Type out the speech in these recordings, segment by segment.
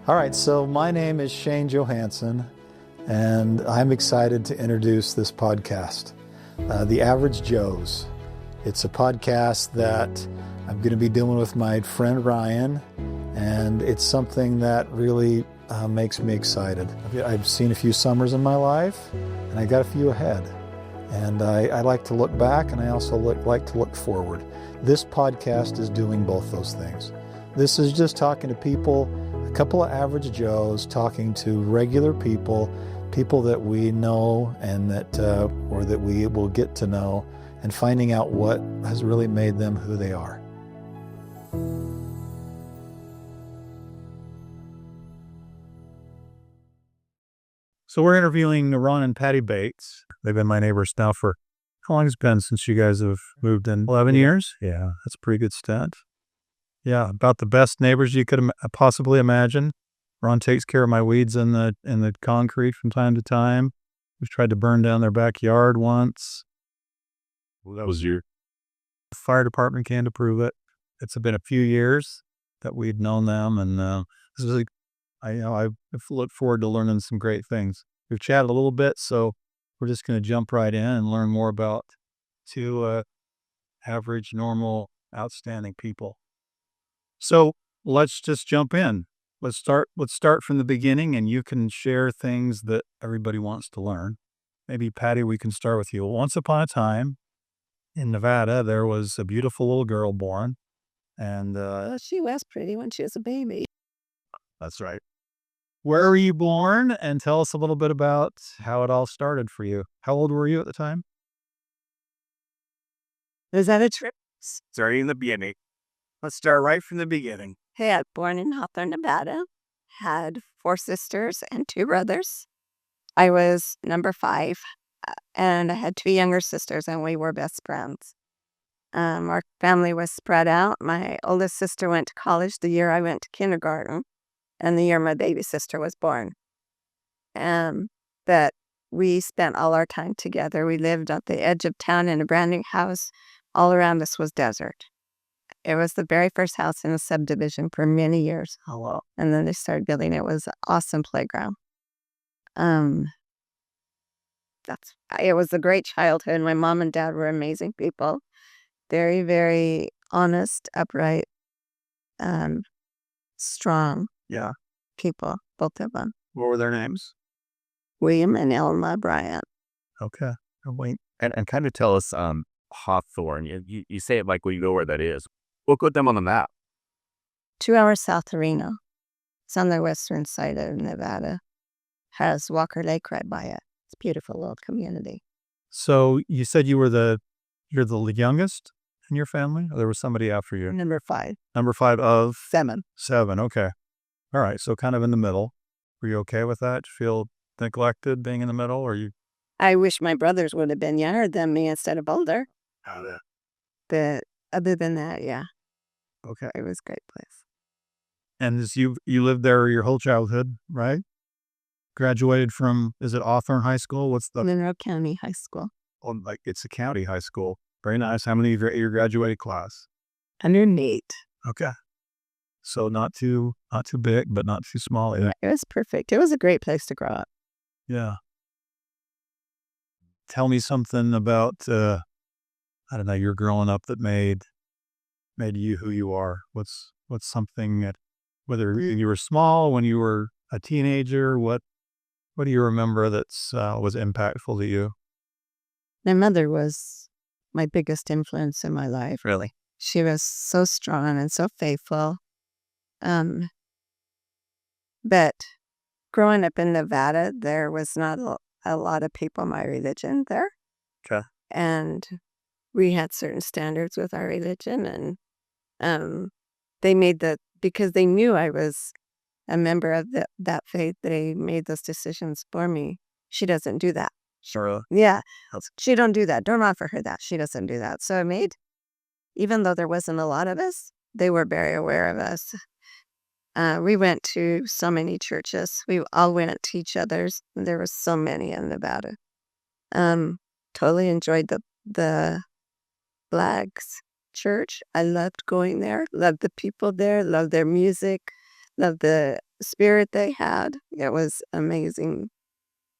All right, so my name is Shane Johanson, and I'm excited to introduce this podcast, The Average Joes. It's a podcast that I'm going to be doing with my friend Ryan, and it's something that really makes me excited. I've seen a few summers in my life, and I got a few ahead. And I like to look back, and I also like to look forward. This podcast is doing both those things. This is just talking to people, a couple of average Joes, talking to regular people, people that we know and that or that we will get to know, and finding out what has really made them who they are. So we're interviewing Ron and Patty Bates. They've been my neighbors now for, how long has it been since you guys have moved in? 11 years? Yeah, that's a pretty good stint. Yeah, about the best neighbors you could possibly imagine. Ron takes care of my weeds in the concrete from time to time. We've tried to burn down their backyard once. Well, that was your... The fire department can't approve it. It's been a few years that we'd known them, and this is I look forward to learning some great things. We've chatted a little bit, so we're just going to jump right in and learn more about two average, normal, outstanding people. So let's just jump in. Let's start from the beginning, and you can share things that everybody wants to learn. Maybe, Patty, we can start with you. Once upon a time in Nevada, there was a beautiful little girl born, and she was pretty when she was a baby. That's right. Where were you born? And tell us a little bit about how it all started for you. How old were you at the time? Is that a trip? Starting in the beginning. Let's start right from the beginning. Hey, I was born in Hawthorne, Nevada. Had 4 sisters and 2 brothers. I was number 5, and I had 2 younger sisters, and we were best friends. Our family was spread out. My oldest sister went to college the year I went to kindergarten, and the year my baby sister was born. But we spent all our time together. We lived at the edge of town in a brand new house. All around us was desert. It was the very first house in a subdivision for many years. Oh, wow. And then they started building. It was an awesome playground. It was a great childhood. My mom and dad were amazing people. Very, very honest, upright, strong. Yeah. People, both of them. What were their names? William and Elma Bryant. Okay. Wait. And kind of tell us Hawthorne. You say it like we know where that is. We'll put them on the map. 2 hours south of Reno. It's on the western side of Nevada. Has Walker Lake right by it. It's a beautiful little community. So you said you're the youngest in your family? Or there was somebody after you? Number 5. Number 5 of? 7. 7, okay. All right, so kind of in the middle. Were you okay with that? Did you feel neglected being in the middle, or you? I wish my brothers would have been younger than me instead of older. Oh, yeah. But other than that, yeah. Okay. It was a great place. And you lived there your whole childhood, right? Graduated from, is it Hawthorne High School? What's the? Monroe County High School. Oh, like it's a county high school. Very nice. How many of your graduated class? 108. Okay. So not too big, but not too small either. It was perfect. It was a great place to grow up. Yeah. Tell me something about, I don't know, your growing up that made you who you are. What's something that, whether you were small, when you were a teenager, what do you remember that was impactful to you? My mother was my biggest influence in my life. Really? She was so strong and so faithful. But growing up in Nevada, there was not a lot of people my religion there. Okay. And we had certain standards with our religion, and they made because they knew I was a member of that faith, they made those decisions for me. She doesn't do that. Sure. Yeah. She don't do that. Don't offer her that. She doesn't do that. So even though there wasn't a lot of us, they were very aware of us. We went to so many churches. We all went to each other's. There were so many in Nevada. Totally enjoyed the Flags Church. I loved going there. Loved the people there. Loved their music. Loved the spirit they had. It was amazing.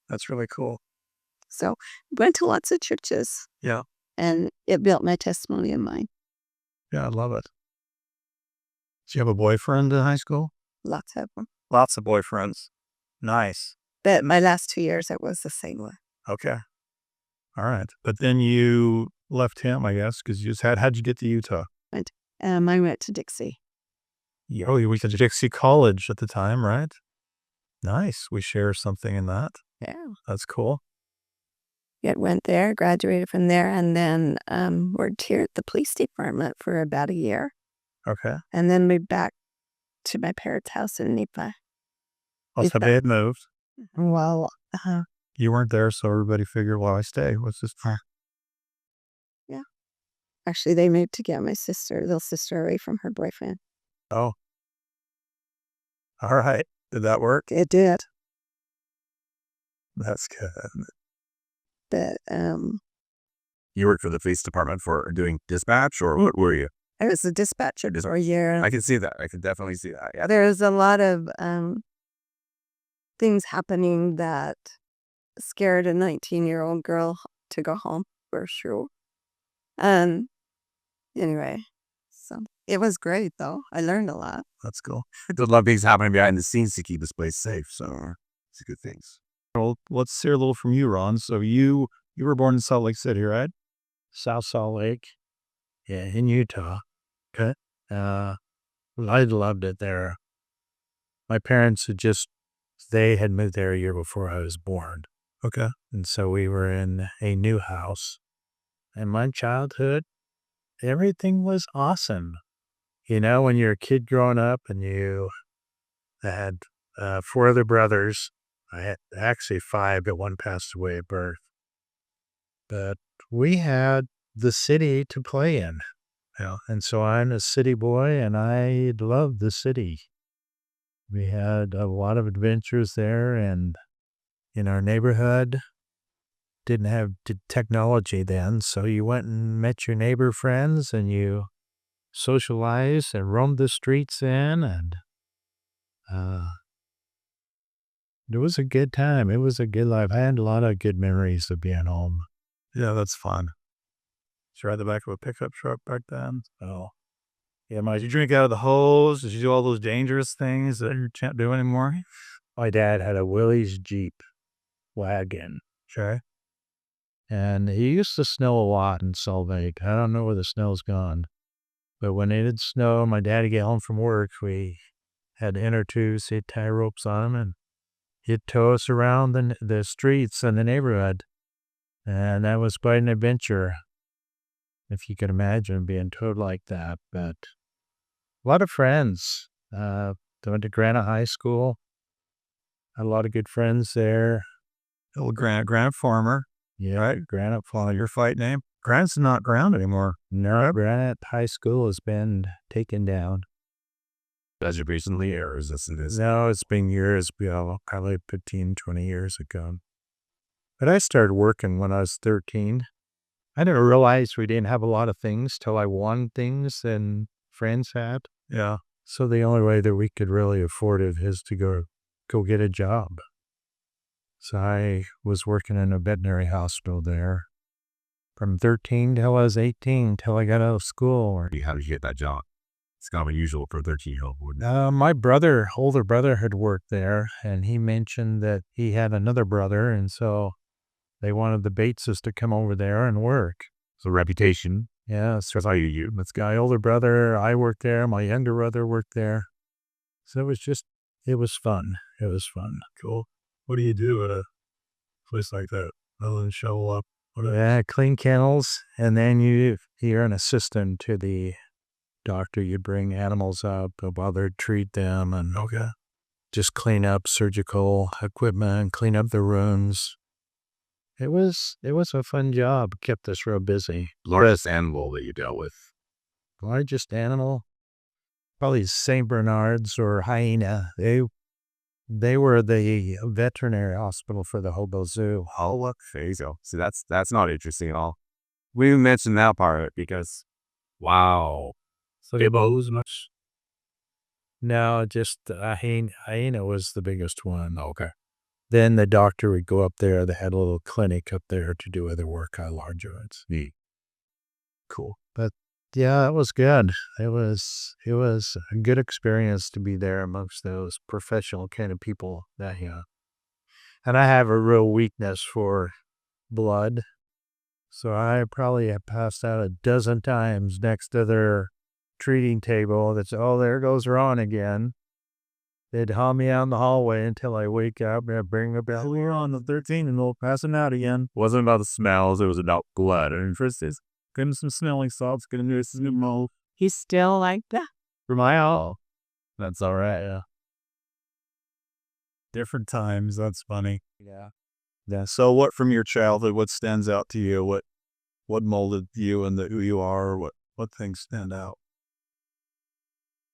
That's really cool. So went to lots of churches. Yeah. And it built my testimony in mine. Yeah, I love it. Did you have a boyfriend in high school? Lots of them. Lots of boyfriends. Nice. But my last 2 years, it was the same one. Okay. All right. But then you left him, I guess, because you just how'd you get to Utah? I went to Dixie. Oh, you went to Dixie College at the time, right? Nice. We share something in that. Yeah. That's cool. It went there, graduated from there, and then worked here at the police department for about a year. Okay. And then moved back to my parents' house in Nephi. Oh, so they had moved. Well, You weren't there, so everybody figured, well, I stay. What's this for? yeah. Actually, they moved to get my little sister away from her boyfriend. Oh. All right. Did that work? It did. That's good. But You worked for the police department for doing dispatch, or what were you? I was a dispatcher for a year. I can see that. I can definitely see that. Yeah. There's a lot of things happening that scared a 19-year-old girl to go home, for sure. Anyway, so it was great, though. I learned a lot. That's cool. There's a lot of things happening behind the scenes to keep this place safe, so it's good things. Well, let's hear a little from you, Ron. So you were born in Salt Lake City, right? South Salt Lake, yeah, in Utah. Okay. I loved it there. My parents they had moved there a year before I was born. Okay. And so we were in a new house. And my childhood, everything was awesome. You know, when you're a kid growing up and you had 4 other brothers, I had actually 5, but one passed away at birth. But we had the city to play in. Yeah. And so I'm a city boy and I loved the city. We had a lot of adventures there, and in our neighborhood, didn't have technology then. So you went and met your neighbor friends and you socialized and roamed the streets in, and it was a good time. It was a good life. I had a lot of good memories of being home. Yeah, that's fun. Did you ride the back of a pickup truck back then? Oh, Yeah, did you drink out of the hose? Did you do all those dangerous things that you can't do anymore? my dad had a Willys Jeep wagon, Okay. and it used to snow a lot in Salt Lake. I don't know where the snow's gone. But when it did snow, my dad would get home from work, we had inner tubes, he'd tie ropes on them, and he'd tow us around the streets in the neighborhood. And that was quite an adventure, if you could imagine being towed like that. But a lot of friends. Went to Granite High School. Had a lot of good friends there. Little Granite Farmer. Yeah, Right. Granite Falls. Your fight name? Granite's not ground anymore. No, Granite High School has been taken down. As of recently, or is this? No, it's been years ago, probably 15, 20 years ago. But I started working when I was 13. I didn't realize we didn't have a lot of things till I won things and friends had. Yeah. So the only way that we could really afford it is to go get a job. So I was working in a veterinary hospital there from 13 till I was 18, till I got out of school. How did you get that job? It's kind of unusual for a 13-year-old, wouldn't it? My older brother had worked there, and he mentioned that he had another brother, and so they wanted the Bateses to come over there and work. So reputation. Yeah, so That's how you. this guy, older brother, I worked there, my younger brother worked there. So it was fun. It was fun. Cool. What do you do at a place like that other than shovel up? Yeah, clean kennels, and then you're an assistant to the doctor. You bring animals up while they treat them, and Okay. just clean up surgical equipment, clean up the rooms. It was a fun job. Kept us real busy. Largest animal that you dealt with. Largest animal, probably St. Bernards or hyena. They were the veterinary hospital for the Hobo Zoo. Oh, look, there you go. See, that's not interesting at all. We mentioned that part because, wow. So they bows much. No, just hyena was the biggest one. Okay. Then the doctor would go up there. They had a little clinic up there to do other work on larger ones. Cool. But yeah, it was good. It was a good experience to be there amongst those professional kind of people that, and I have a real weakness for blood. So I probably have passed out a dozen times next to their treating table. That's, oh, there goes Ron again. They'd haul me out in the hallway until I wake up and bring me back. We're on the 13 and they'll pass him out again. Wasn't about the smells, it was about blood. And first is Give him some smelling salts, get him this new mold. he's still like that. For my all. That's all right. Yeah. Different times. That's funny. Yeah. Yeah. So what from your childhood, what stands out to you? What molded you and who you are? What things stand out?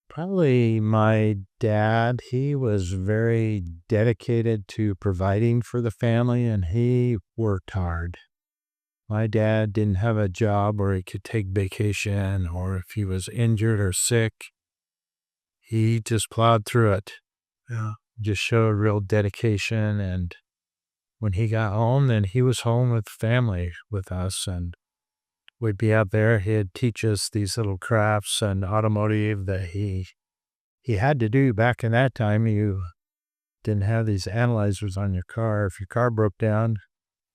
Probably my dad. He was very dedicated to providing for the family and he worked hard. My dad didn't have a job where he could take vacation, or if he was injured or sick, he just plowed through it. Yeah. Just showed real dedication. And when he got home, then he was home with family with us, and we'd be out there. He'd teach us these little crafts and automotive that he had to do back in that time. You didn't have these analyzers on your car. If your car broke down,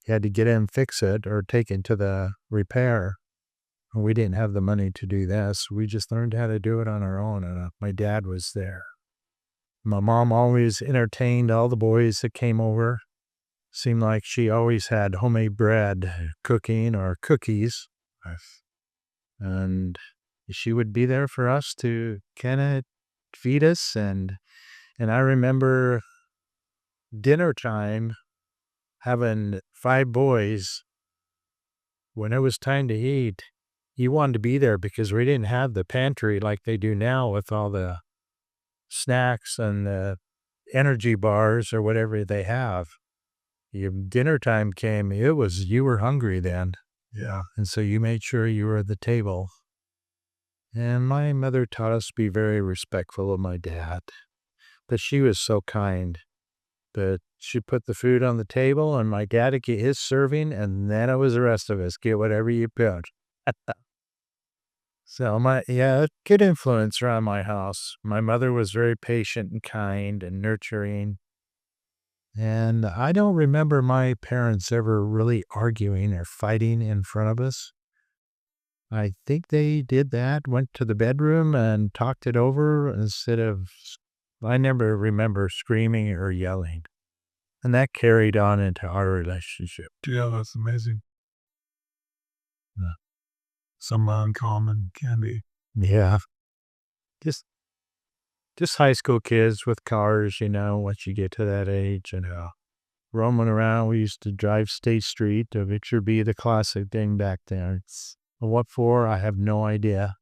you had to get in and fix it or take it to the repair. And we didn't have the money to do this. We just learned how to do it on our own, and my dad was there. My mom always entertained all the boys that came over. Seemed like she always had homemade bread cooking or cookies. And she would be there for us to kind of feed us. And I remember dinner time, having 5 boys. When it was time to eat, you wanted to be there because we didn't have the pantry like they do now with all the snacks and the energy bars or whatever they have. Your dinner time came, you were hungry then. Yeah. And so you made sure you were at the table. And my mother taught us to be very respectful of my dad. But she was so kind. But she put the food on the table and my dad would get his serving, and then it was the rest of us. Get whatever you put. So good influence around my house. My mother was very patient and kind and nurturing. And I don't remember my parents ever really arguing or fighting in front of us. I think they did that, went to the bedroom and talked it over I never remember screaming or yelling. And that carried on into our relationship. Yeah, that's amazing. Some uncommon can be. Yeah. Just high school kids with cars, once you get to that age, and roaming around. We used to drive State Street, which would be the classic thing back there. What for? I have no idea.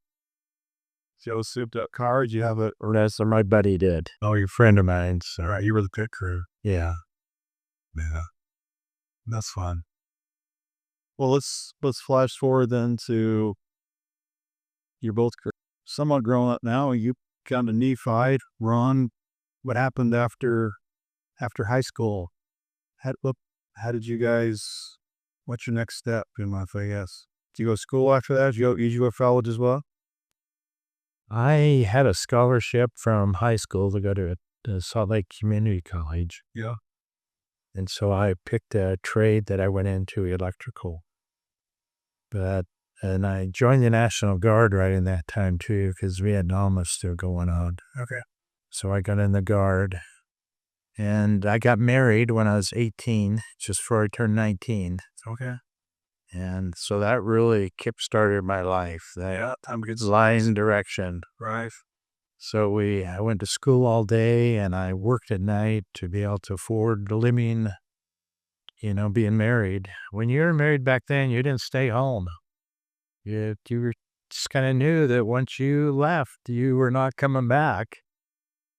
Joe souped up car, did you have it? Or that's what my buddy did. Oh, your friend of mine's. All right, you were the pit crew. Yeah. Yeah. That's fun. Well, let's flash forward then to you're both somewhat grown up now. You kind of neophyte. Ron, what happened after high school? How did you guys? What's your next step in life? I guess. Did you go to school after that? Did you go to college as well? I had a scholarship from high school to go to Salt Lake Community College. Yeah. And so I picked a trade that I went into, electrical. And I joined the National Guard right in that time too, because Vietnam was still going on. Okay. So I got in the Guard. And I got married when I was 18, just before I turned 19. Okay. And so that really kick-started my life. That line and direction. Right. So I went to school all day and I worked at night to be able to afford living, being married. When you were married back then, you didn't stay home. You were just kind of knew that once you left, you were not coming back.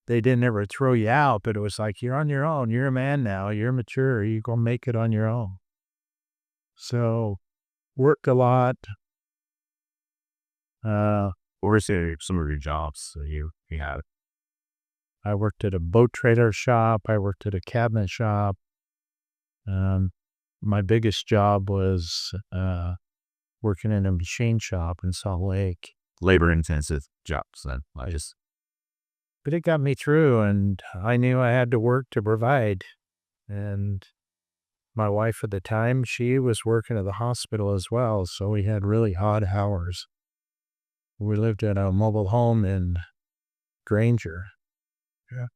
They didn't ever throw you out, but it was like, you're on your own. You're a man now. You're mature. You're going to make it on your own. So worked a lot. What were some of your jobs that you had? I worked at a boat trailer shop. I worked at a cabinet shop. My biggest job was working in a machine shop in Salt Lake. Labor-intensive jobs then. But it got me through, and I knew I had to work to provide. And my wife at the time, she was working at the hospital as well, so we had really odd hours. We lived in a mobile home in Granger. Yeah.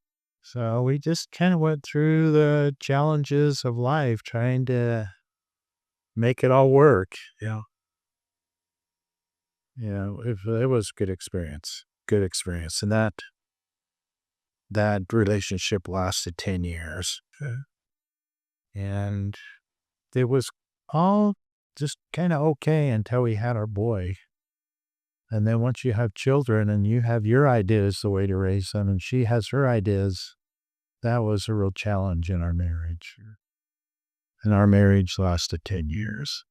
So we just kind of went through the challenges of life, trying to make it all work. Yeah. It was a good experience. And that relationship lasted 10 years. Okay. And it was all just kind of okay until we had our boy. And then once you have children and you have your ideas the way to raise them, and she has her ideas, that was a real challenge in our marriage. And our marriage lasted 10 years.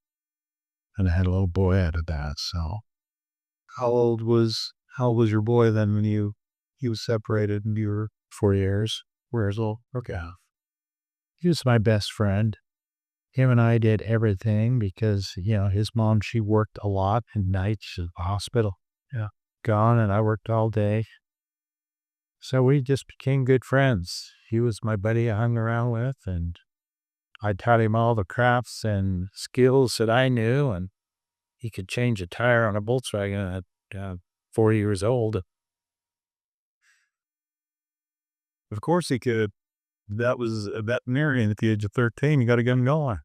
And I had a little boy out of that. So how old was your boy then when you separated and you were 4 years? 4 years old? Okay. He was my best friend. Him and I did everything because, his mom, she worked a lot at nights at the hospital. Yeah. Gone, and I worked all day. So we just became good friends. He was my buddy I hung around with, and I taught him all the crafts and skills that I knew, and he could change a tire on a Volkswagen at 4 years old. Of course he could. That was a veterinarian at the age of 13. You got to get him going.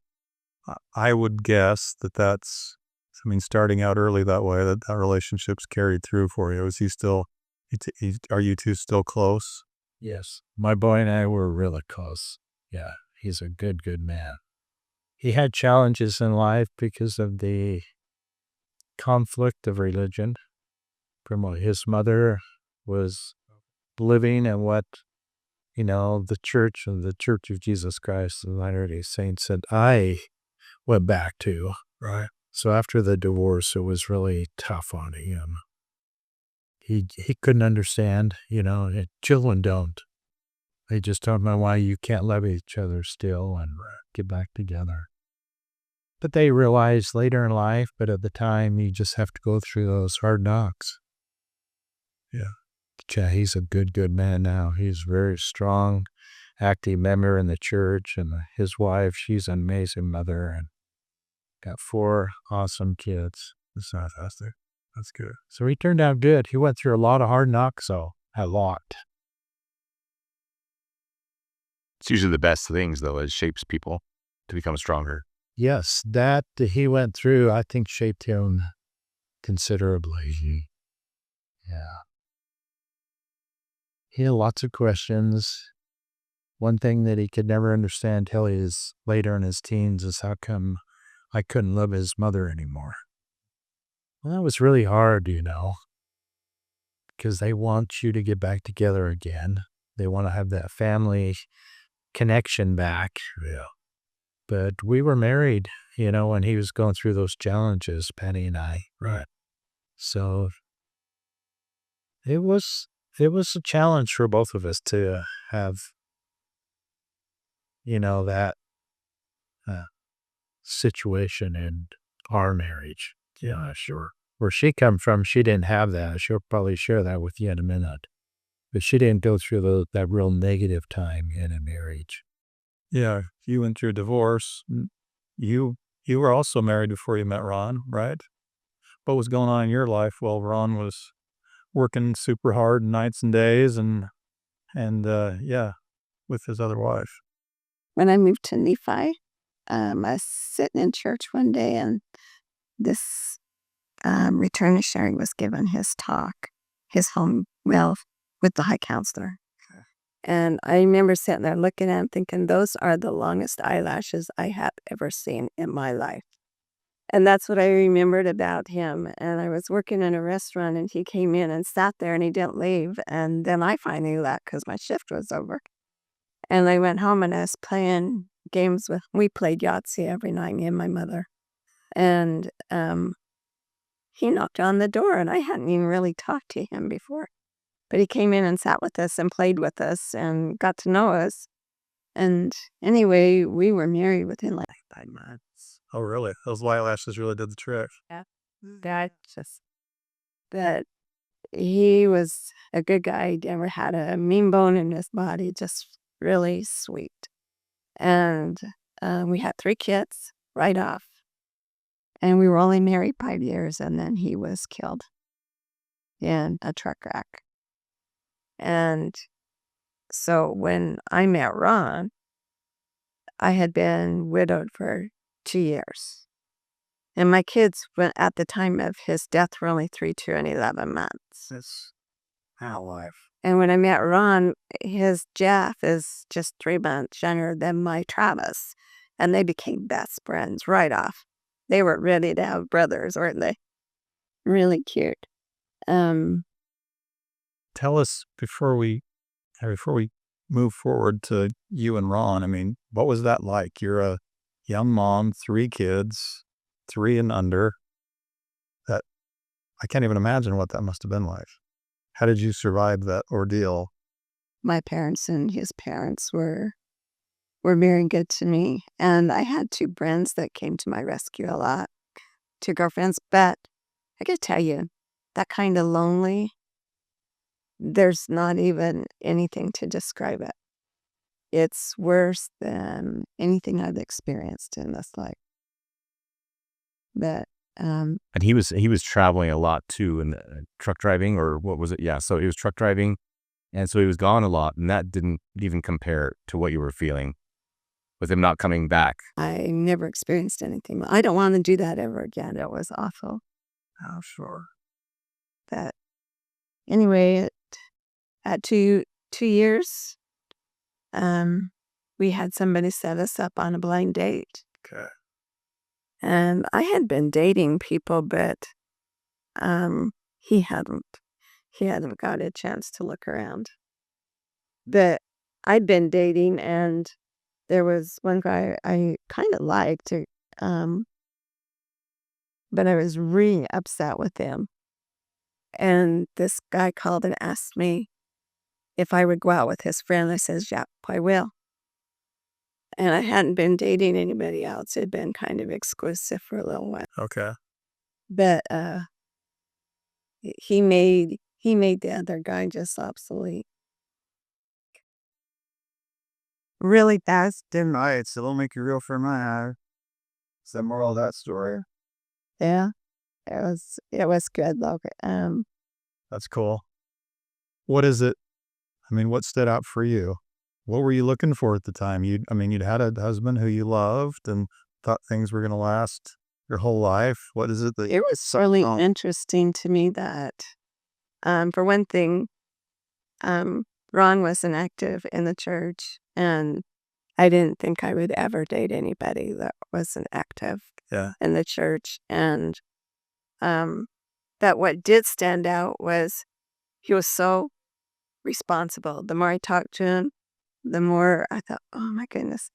I would guess that's, starting out early that way, that relationship's carried through for you. Is he still, are you two still close? Yes. My boy and I were really close. Yeah. He's a good man. He had challenges in life because of the conflict of religion. From what his mother was living and what, the Church of Jesus Christ of Latter-day Saints that I went back to. Right. So after the divorce, it was really tough on him. He couldn't understand, children don't. They just don't know why you can't love each other still and get back together. But they realize later in life, but at the time, you just have to go through those hard knocks. Yeah. Yeah, he's a good man now. He's very strong, active member in the church, and his wife, she's an amazing mother, and got 4 awesome kids. That's fantastic. That's good. So he turned out good. He went through a lot of hard knocks, though. A lot. It's usually the best things, though. It shapes people to become stronger. Yes, that he went through, I think, shaped him considerably. Yeah. He had lots of questions. One thing that he could never understand till he was later in his teens is how come I couldn't love his mother anymore. Well, that was really hard, because they want you to get back together again. They want to have that family connection back. Yeah. But we were married, when he was going through those challenges, Penny and I. Right. So it was a challenge for both of us to have, that situation in our marriage. Yeah, sure. Where she come from, she didn't have that. She'll probably share that with you in a minute. But she didn't go through that real negative time in a marriage. Yeah, you went through a divorce. You were also married before you met Ron, right? What was going on in your life? Well, Ron was working super hard nights and days and with his other wife. When I moved to Nephi, I was sitting in church one day, and this return missionary was given his talk, with the high counselor. Okay. And I remember sitting there looking at him thinking, those are the longest eyelashes I have ever seen in my life. And that's what I remembered about him. And I was working in a restaurant, and he came in and sat there, and he didn't leave. And then I finally left because my shift was over. And I went home, and I was playing games we played Yahtzee every night, me and my mother. And he knocked on the door, and I hadn't even really talked to him before. But he came in and sat with us and played with us and got to know us. And anyway, we were married within like 5 months. Oh, really? Those eyelashes really did the trick. Yeah. That just, that he was a good guy. He never had a mean bone in his body, just really sweet. And we had 3 kids right off. And we were only married 5 years, and then he was killed in a truck wreck. And so when I met Ron, I had been widowed for 2 years. And my kids, at the time of his death, were only 3, 2, and 11 months. That's our life. And when I met Ron, his Jeff is just 3 months younger than my Travis. And they became best friends right off. They were ready to have brothers, weren't they? Really cute. Tell us before we move forward to you and Ron, I mean, what was that like? You're a young mom, 3 kids, 3 and under. That I can't even imagine what that must have been like. How did you survive that ordeal? My parents and his parents were very good to me. And I had 2 friends that came to my rescue a lot, 2 girlfriends. But I gotta tell you, that kind of lonely, there's not even anything to describe it. It's worse than anything I've experienced in this life. But And he was traveling a lot too, and truck driving, or what was it? Yeah, so he was truck driving, and so he was gone a lot, and that didn't even compare to what you were feeling with him not coming back. I never experienced anything. I don't want to do that ever again. It was awful. Oh, sure. But anyway, at 2 years, we had somebody set us up on a blind date. Okay. And I had been dating people, but he hadn't. He hadn't got a chance to look around. But I'd been dating, and there was one guy I kind of liked, but I was really upset with him. And this guy called and asked me if I would go out with his friend. I says, "Yeah, I will." And I hadn't been dating anybody else. It had been kind of exclusive for a little while. Okay. But he made the other guy just obsolete. Really fast. Dim nights, it'll make you real for my eye. It's the moral of that story. Yeah. It was good though. That's cool. What is it? I mean, what stood out for you? What were you looking for at the time? You'd had a husband who you loved and thought things were going to last your whole life. What is it that It was really interesting to me that, for one thing, Ron wasn't active in the church, and I didn't think I would ever date anybody that wasn't active in the church. And that what did stand out was he was so responsible. The more I talked to him, the more I thought, oh my goodness.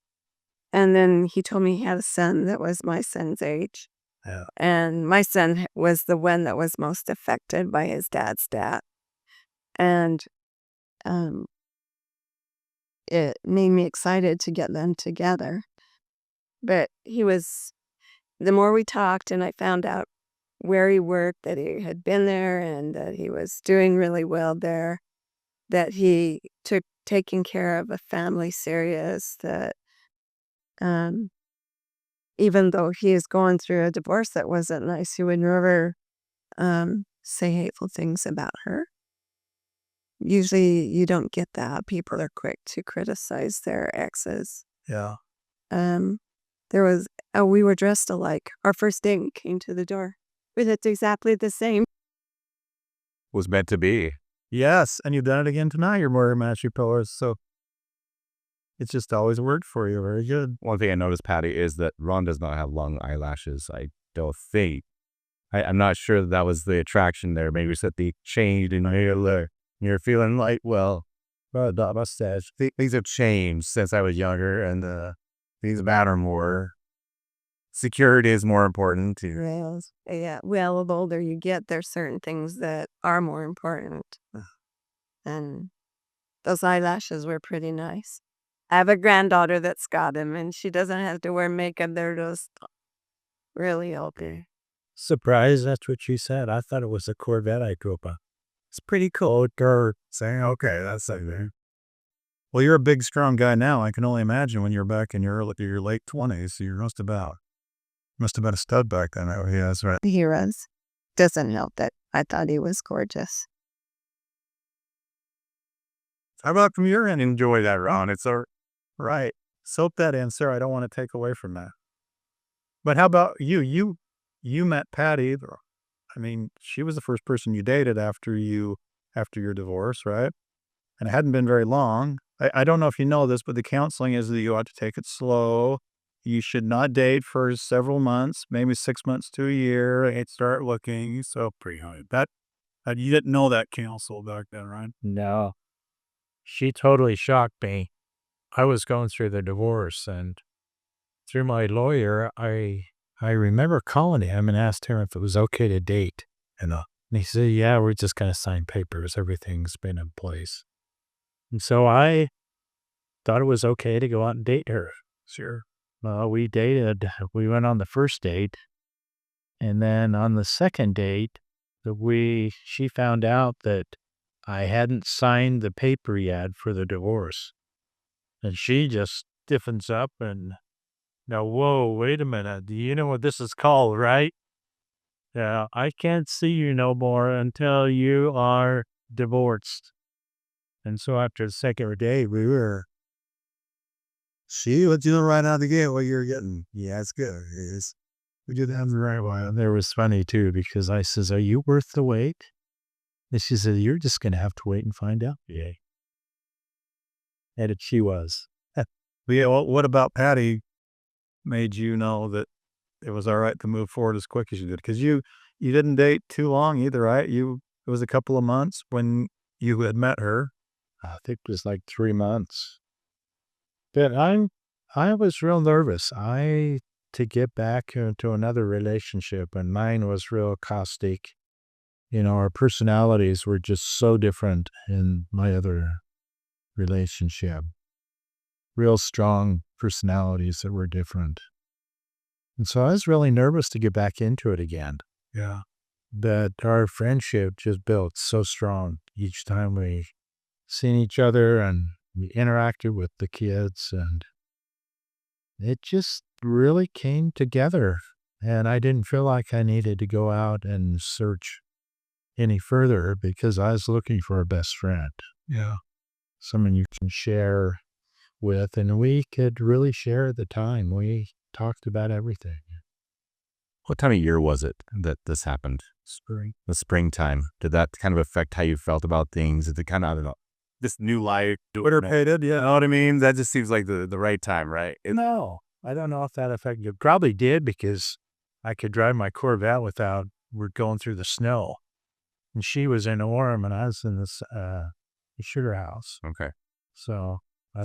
And then he told me he had a son that was my son's age. Yeah. And my son was the one that was most affected by his dad's death. And it made me excited to get them together. But the more we talked and I found out where he worked, that he had been there and that he was doing really well there, that he took taking care of a family serious, that even though he is going through a divorce that wasn't nice, he would never say hateful things about her. Usually you don't get that. People are quick to criticize their exes. Yeah. We were dressed alike. Our first date came to the door. We looked exactly the same. Was meant to be. Yes, and you've done it again tonight. You're more matchy pillars, so it's just always worked for you. Very good. One thing I noticed, Patty, is that Ron does not have long eyelashes. I don't think. I'm not sure that was the attraction there. Maybe it's that they changed in here. You're feeling like, well, that mustache. Things have changed since I was younger, and things matter more. Security is more important too. Yeah. Well, the older you get, there's certain things that are more important. And those eyelashes were pretty nice. I have a granddaughter that's got them, and she doesn't have to wear makeup. They're just really okay. Surprised that's what you said. I thought it was a Corvette I grew up on. It's pretty cool. Girl saying, okay, that's something. Well, you're a big, strong guy now. I can only imagine when you're back in your late 20s. You must have been a stud back then. Oh, yeah, that's right. He was. Doesn't help that I thought he was gorgeous. How about from your end? Enjoy that, Ron. It's all right. Soak that in, sir. I don't want to take away from that. But how about you? You met Patty. I mean, she was the first person you dated after your divorce, right? And it hadn't been very long. I don't know if you know this, but the counseling is that you ought to take it slow. You should not date for several months, maybe 6 months to a year, and start looking. So pretty high. That you didn't know that counsel back then, right? No. She totally shocked me. I was going through the divorce, and through my lawyer, I remember calling him and asked him if it was okay to date. And he said, yeah, we're just going to sign papers. Everything's been in place. And so I thought it was okay to go out and date her. Sure. We dated. We went on the first date. And then on the second date, she found out that I hadn't signed the paper yet for the divorce. And she just stiffens up and, now, whoa, wait a minute. Do you know what this is called, right? Yeah, I can't see you no more until you are divorced. And so after the second day, we were, see what you know right out of the gate, what you're getting. Yeah, it's good. We did have the right way. and it was funny too, because I says, are you worth the wait? And she said, you're just going to have to wait and find out. Yeah. And she was. But yeah, well, what about Patty made you know that it was all right to move forward as quick as you did? Because you didn't date too long either, right? It was a couple of months when you had met her. I think it was like 3 months. But I was real nervous. To get back into another relationship, and mine was real caustic. Our personalities were just so different in my other relationship. Real strong personalities that were different. And so I was really nervous to get back into it again. Yeah. But our friendship just built so strong each time we seen each other, and we interacted with the kids, and it just really came together. And I didn't feel like I needed to go out and search any further, because I was looking for a best friend. Yeah. Someone you can share with, and we could really share the time. We talked about everything. What time of year was it that this happened? Spring. The springtime. Did that kind of affect how you felt about things? Did it kind of, I don't know, this new life? Twitter-pated, yeah. You know what I mean? That just seems like the right time, right? No, I don't know if that affected you. Probably did, because I could drive my Corvette without we're going through the snow. And she was in Orem, and I was in this sugar house. Okay. So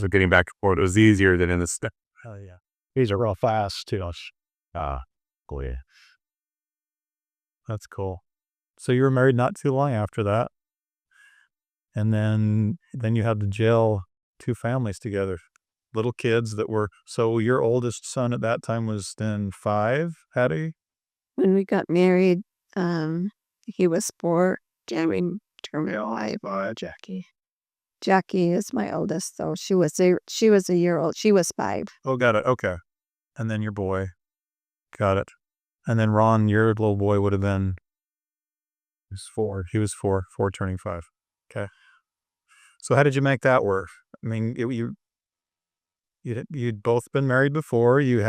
getting back and forth, it was easier than in the stuff. hell yeah. These are real fast too. Cool, yeah. That's cool. So you were married not too long after that. And then you had to jail 2 families together. Little kids that were, so your oldest son at that time was then 5, Hattie? When we got married, he was 4. Jamie turned 5. Jackie. Jackie is my oldest, though. She was a year old. She was 5. Oh, got it. Okay. And then your boy. Got it. And then Ron, your little boy would have been, he was 4. He was 4 turning 5. Okay. So how did you make that work? I mean, you'd both been married before. You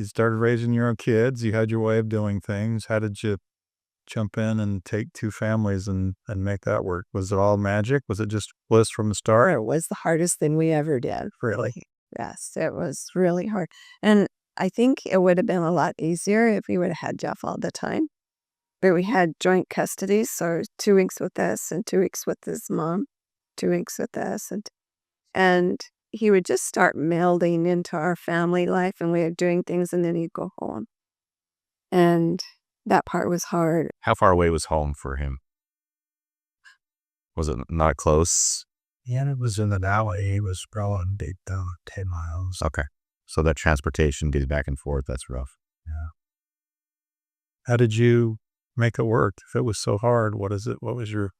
started raising your own kids. You had your way of doing things. How did you jump in and take 2 families and make that work? Was it all magic? Was it just bliss from the start? It was the hardest thing we ever did. Really? Yes, it was really hard. And I think it would have been a lot easier if we would have had Jeff all the time. But we had joint custody, so 2 weeks with us and 2 weeks with his mom, 2 weeks with us. And he would just start melding into our family life, and we were doing things, and then he'd go home. And that part was hard. How far away was home for him? Was it not close? Yeah, it was in the valley. It was probably 10 miles. Okay. So that transportation getting back and forth, that's rough. Yeah. How did you make it work? If it was so hard, what was your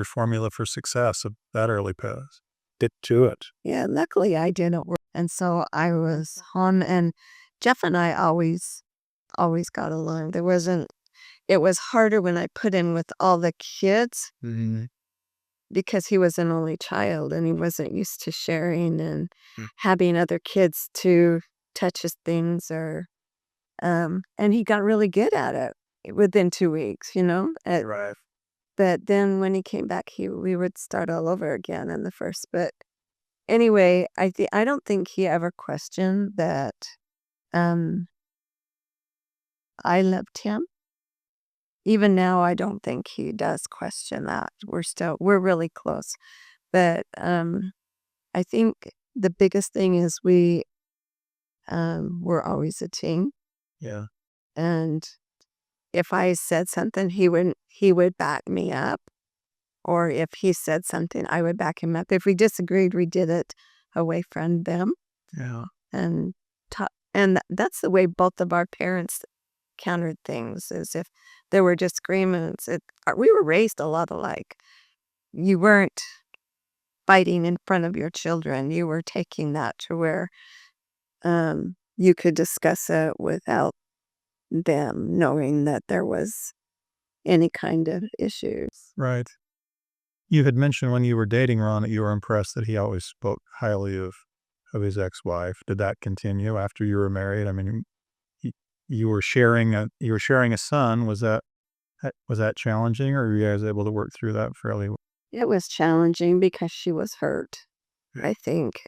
formula for success of that early pass? Get to it. Yeah, luckily I didn't work. And so I was home, and Jeff and I always got along. It was harder when I put him with all the kids Mm-hmm. because he was an only child and he wasn't used to sharing and Mm. having other kids to touch his things and he got really good at it within 2 weeks, Right. But then when he came back, we would start all over again in the first. But anyway, I don't think he ever questioned that I loved him. Even now, I don't think he does question that. We're really close. But I think the biggest thing is we're always a team. Yeah. And if I said something, he would back me up. Or if he said something, I would back him up. If we disagreed, we did it away from them. Yeah. And that's the way both of our parents countered things, is if there were disagreements. We were raised a lot alike. You weren't fighting in front of your children. You were taking that to where you could discuss it without them knowing that there was any kind of issues. Right. You had mentioned when you were dating Ron that you were impressed that he always spoke highly of his ex-wife. Did that continue after you were married? I mean, you were sharing a son. Was that challenging, or were you guys able to work through that fairly well? It was challenging because she was hurt, I think.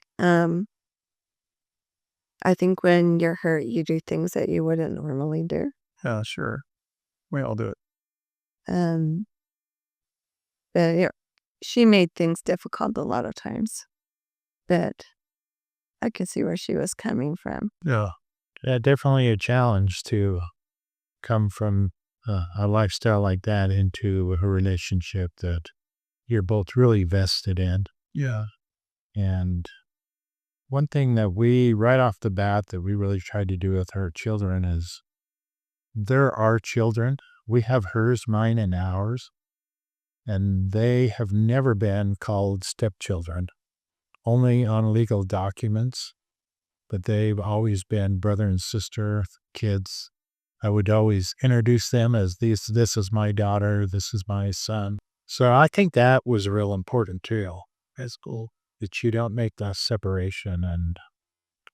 I think when you're hurt, you do things that you wouldn't normally do. Yeah, sure. We all do it. But she made things difficult a lot of times. But I could see where she was coming from. Yeah. Definitely a challenge to come from a lifestyle like that into a relationship that you're both really vested in. Yeah. And one thing that right off the bat, that we really tried to do with our children is, they're our children. We have hers, mine, and ours. And they have never been called stepchildren, only on legal documents. But they've always been brother and sister kids. I would always introduce them as this is my daughter, this is my son. So I think that was real important too. That's cool. That you don't make that separation and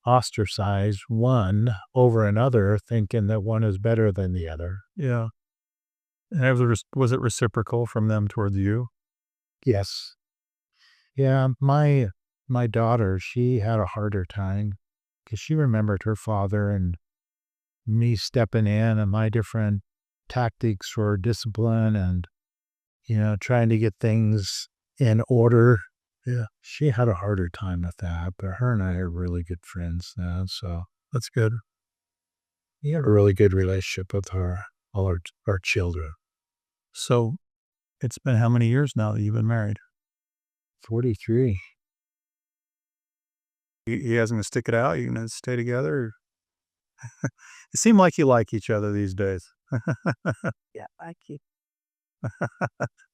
ostracize one over another, thinking that one is better than the other. Yeah. And was it reciprocal from them towards you? Yes. Yeah, my daughter, she had a harder time because she remembered her father and me stepping in and my different tactics for discipline and, trying to get things in order. Yeah, she had a harder time with that, but her and I are really good friends now, so that's good. We have a really good relationship with all our children. So it's been how many years now that you've been married? 43. You guys going to stick it out? You going to stay together? It seemed like you like each other these days. Yeah, I keep.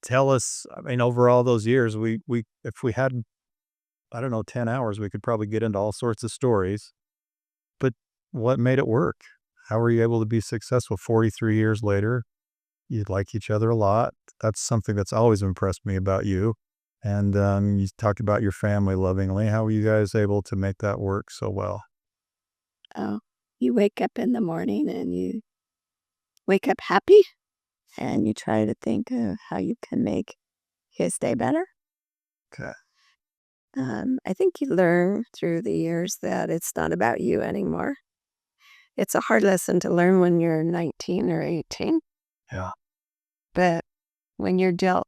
Tell us, I mean, over all those years, if we had, I don't know, 10 hours, we could probably get into all sorts of stories. But what made it work? How were you able to be successful 43 years later? You like each other a lot. That's something that's always impressed me about you. And you talked about your family lovingly. How were you guys able to make that work so well? Oh, you wake up in the morning and you wake up happy, and you try to think of how you can make his day better. Okay. I think you learn through the years that it's not about you anymore. It's a hard lesson to learn when you're 19 or 18. Yeah. But when you're dealt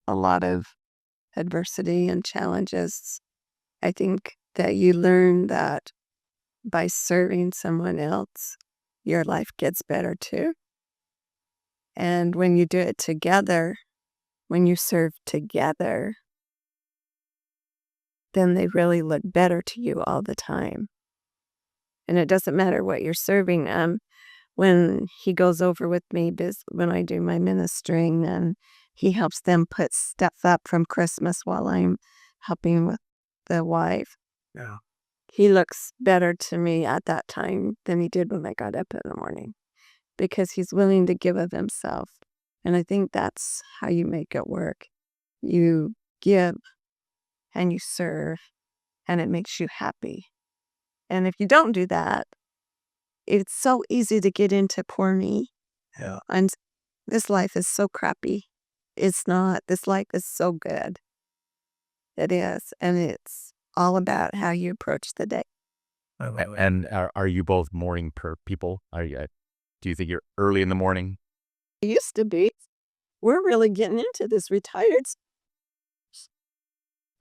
a lot of adversity and challenges, I think that you learn that by serving someone else, your life gets better too. And when you do it together, when you serve together, then they really look better to you all the time. And it doesn't matter what you're serving. When he goes over with me, when I do my ministering, and he helps them put stuff up from Christmas while I'm helping with the wife. Yeah. He looks better to me at that time than he did when I got up in the morning, because he's willing to give of himself. And I think that's how you make it work. You give and you serve, and it makes you happy. And if you don't do that, it's so easy to get into poor me. Yeah. And this life is so crappy. It's not. This life is so good. It is. And it's all about how you approach the day. And are you both morning people? Do you think you're early in the morning? It used to be. We're really getting into this retired.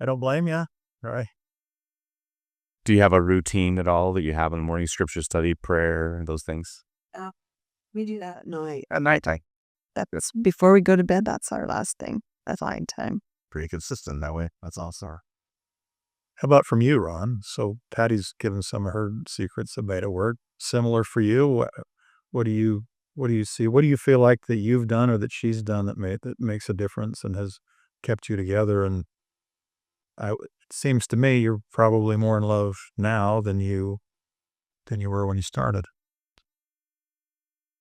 I don't blame you. All right. Do you have a routine at all that you have in the morning? Scripture study, prayer, those things? We do that at night. At nighttime. That's before we go to bed. That's our last thing. That's night time. Pretty consistent that way. That's awesome. How about from you, Ron? So Patty's given some of her secrets of beta work. Similar for you. What do you see? What do you feel like that you've done or that she's done that makes a difference and has kept you together? And it seems to me you're probably more in love now than you were when you started.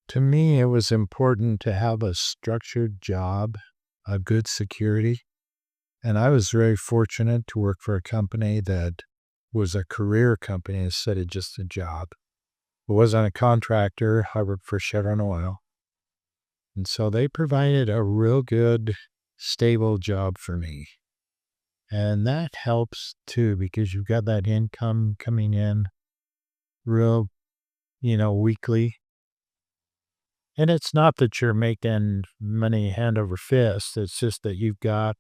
To me, it was important to have a structured job, a good security. And I was very fortunate to work for a company that was a career company instead of just a job. I wasn't a contractor. I worked for Chevron Oil. And so they provided a real good, stable job for me. And that helps too, because you've got that income coming in real, weekly. And it's not that you're making money hand over fist. It's just that you've got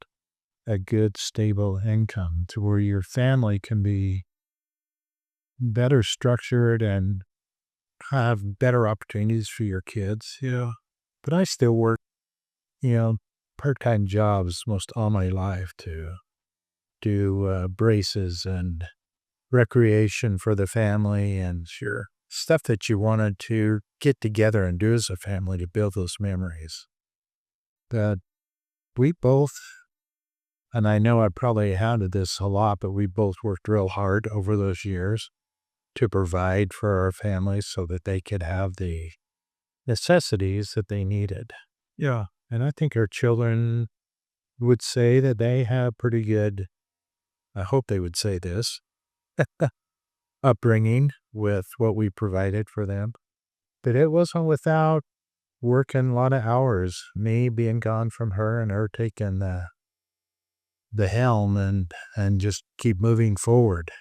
a good, stable income to where your family can be better structured and have better opportunities for your kids. Yeah. But I still work, part-time jobs most all my life to do braces and recreation for the family and sure stuff that you wanted to get together and do as a family to build those memories. But we both, and I know I probably hounded this a lot, but we both worked real hard over those years to provide for our families so that they could have the necessities that they needed. Yeah. And I think our children would say that they have pretty good, I hope they would say this, upbringing with what we provided for them. But it wasn't without working a lot of hours, me being gone from her and her taking the helm and just keep moving forward.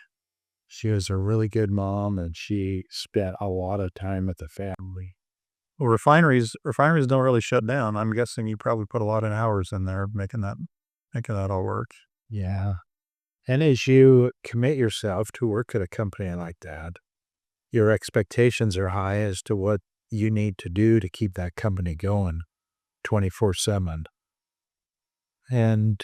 She was a really good mom, and she spent a lot of time with the family. Well, refineries don't really shut down. I'm guessing you probably put a lot of hours in there making that all work. Yeah. And as you commit yourself to work at a company like that, your expectations are high as to what you need to do to keep that company going 24/7. And